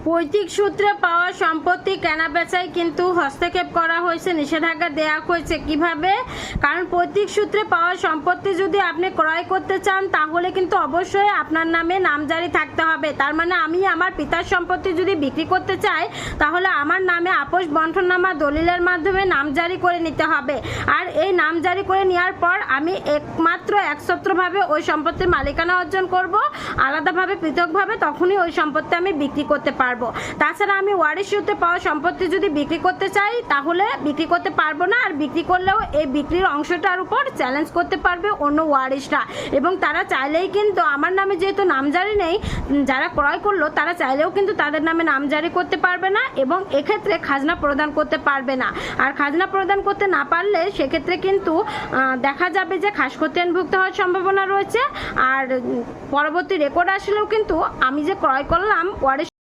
পৈতৃক সূত্রে পাওয়া সম্পত্তি কেনাবেচায় কিন্তু হস্তক্ষেপ করা হয়েছে, নিষেধাজ্ঞা দেওয়া হয়েছে। কিভাবে? কারণ পৈতৃক সূত্রে পাওয়া সম্পত্তি যদি আপনি ক্রয় করতে চান তাহলে কিন্তু অবশ্যই আপনার নামে নামজারি থাকতে হবে। তার মানে আমি আমার পিতার সম্পত্তি যদি বিক্রি করতে চাই তাহলে আমার নামে আপোষ বন্টননামা দলিলের মাধ্যমে নামজারি করে নিতে হবে। আর এই নামজারি করে নেওয়ার পর আমি একমাত্র একছত্রভাবে ওই সম্পত্তির মালিকানা অর্জন করব, আলাদাভাবে পৃথকভাবে তখনই ওই সম্পত্তি আমি বিক্রি করতে পারবো। তাছাড়া আমি ওয়ারিশ সূত্রে পাওয়া সম্পত্তি যদি বিক্রি করতে চাই তাহলে বিক্রি করতে পারবো না, আর বিক্রি করলেও এই বিক্রির অংশটার উপর চ্যালেঞ্জ করতে পারবে অন্য ওয়ারিশরা, এবং তারা চাইলেই কিন্তু আমার নামে যেহেতু নামজারি নেই, যারা ক্রয় করলো তারা চাইলেও কিন্তু তাদের নামে নামজারি করতে পারবে না এবং এক্ষেত্রে খাজনা প্রদান করতে পারবে না। আর খাজনা প্রদান করতে না পারলে সেক্ষেত্রে কিন্তু দেখা যাবে যে খাসখতিয়ানভুক্ত হওয়ার সম্ভাবনা রয়েছে। আর পরবর্তী রেকর্ড আসলেও কিন্তু আমি যে ক্রয় করলাম ওয়ারিশ